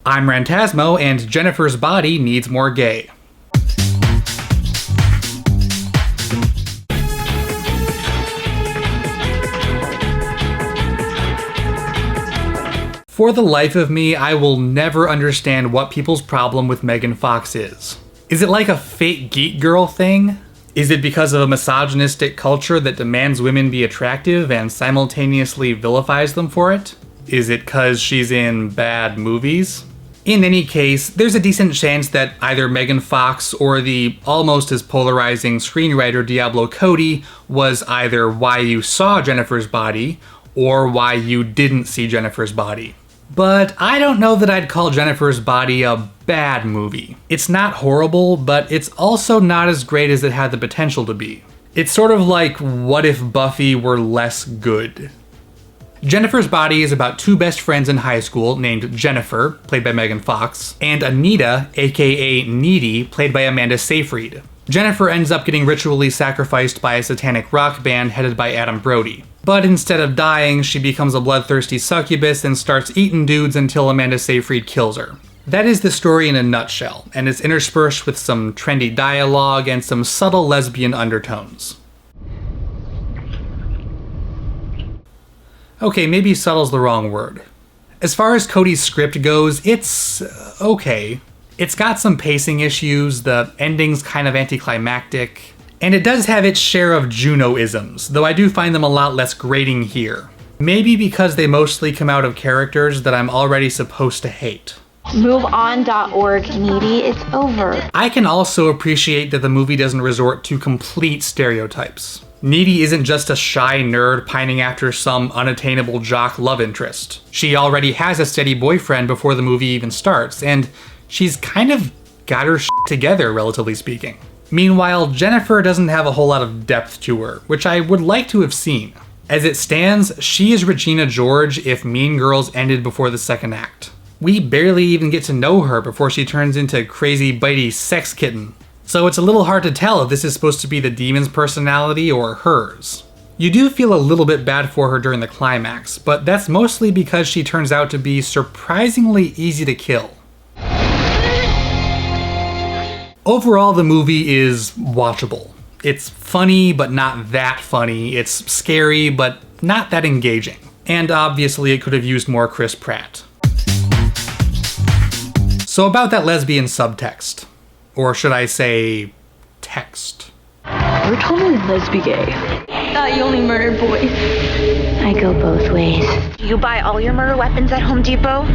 I'm Rantasmo, and Jennifer's body needs more gay. For the life of me, I will never understand what people's problem with Megan Fox is. Is it like a fake geek girl thing? Is it because of a misogynistic culture that demands women be attractive and simultaneously vilifies them for it? Is it 'cause she's in bad movies? In any case, there's a decent chance that either Megan Fox or the almost as polarizing screenwriter Diablo Cody was either why you saw Jennifer's body or why you didn't see Jennifer's body. But I don't know that I'd call Jennifer's Body a bad movie. It's not horrible, but it's also not as great as it had the potential to be. It's sort of like what if Buffy were less good. Jennifer's Body is about two best friends in high school named Jennifer, played by Megan Fox, and Anita, aka Needy, played by Amanda Seyfried. Jennifer ends up getting ritually sacrificed by a satanic rock band headed by Adam Brody. But instead of dying, she becomes a bloodthirsty succubus and starts eating dudes until Amanda Seyfried kills her. That is the story in a nutshell, and it's interspersed with some trendy dialogue and some subtle lesbian undertones. Okay, maybe subtle's the wrong word. As far as Cody's script goes, it's okay. It's got some pacing issues, the ending's kind of anticlimactic, and it does have its share of Juno-isms, though I do find them a lot less grating here. Maybe because they mostly come out of characters that I'm already supposed to hate. MoveOn.org, Needy, it's over. I can also appreciate that the movie doesn't resort to complete stereotypes. Needy isn't just a shy nerd pining after some unattainable jock love interest. She already has a steady boyfriend before the movie even starts, and she's kind of got her shit together, relatively speaking. Meanwhile, Jennifer doesn't have a whole lot of depth to her, which I would like to have seen. As it stands, she is Regina George if Mean Girls ended before the second act. We barely even get to know her before she turns into crazy bitey sex kitten. So it's a little hard to tell if this is supposed to be the demon's personality or hers. You do feel a little bit bad for her during the climax, but that's mostly because she turns out to be surprisingly easy to kill. Overall, the movie is watchable. It's funny, but not that funny. It's scary, but not that engaging. And obviously it could have used more Chris Pratt. So about that lesbian subtext. Or should I say, text. We're totally lesbi gay. Thought you only murdered boys. I go both ways. Do you buy all your murder weapons at Home Depot?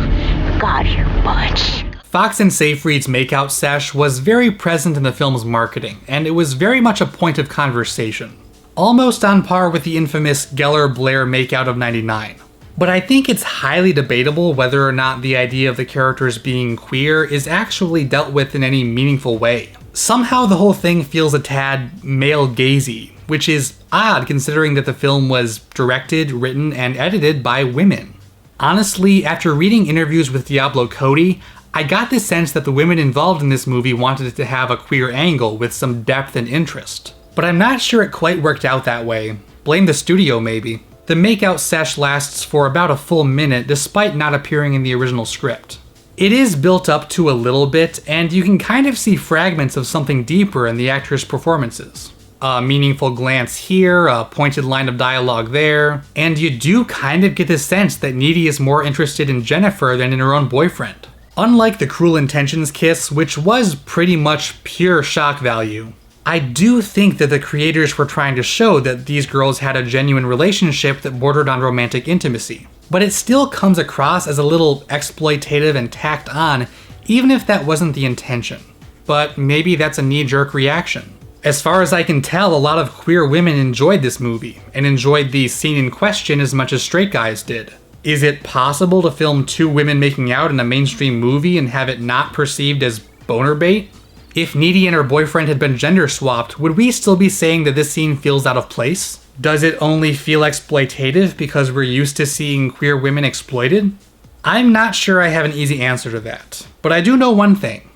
God, you're butch. Fox and Seyfried's makeout sesh was very present in the film's marketing, and it was very much a point of conversation. Almost on par with the infamous Geller-Blair makeout of '99. But I think it's highly debatable whether or not the idea of the characters being queer is actually dealt with in any meaningful way. Somehow the whole thing feels a tad male-gazy, which is odd considering that the film was directed, written, and edited by women. Honestly, after reading interviews with Diablo Cody, I got the sense that the women involved in this movie wanted it to have a queer angle with some depth and interest. But I'm not sure it quite worked out that way. Blame the studio, maybe. The makeout sesh lasts for about a full minute despite not appearing in the original script. It is built up to a little bit, and you can kind of see fragments of something deeper in the actors' performances. A meaningful glance here, a pointed line of dialogue there, and you do kind of get the sense that Needy is more interested in Jennifer than in her own boyfriend. Unlike the Cruel Intentions kiss, which was pretty much pure shock value, I do think that the creators were trying to show that these girls had a genuine relationship that bordered on romantic intimacy. But it still comes across as a little exploitative and tacked on, even if that wasn't the intention. But maybe that's a knee-jerk reaction. As far as I can tell, a lot of queer women enjoyed this movie, and enjoyed the scene in question as much as straight guys did. Is it possible to film two women making out in a mainstream movie and have it not perceived as boner bait? If Needy and her boyfriend had been gender swapped, would we still be saying that this scene feels out of place? Does it only feel exploitative because we're used to seeing queer women exploited? I'm not sure I have an easy answer to that, but I do know one thing.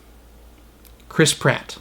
Chris Pratt.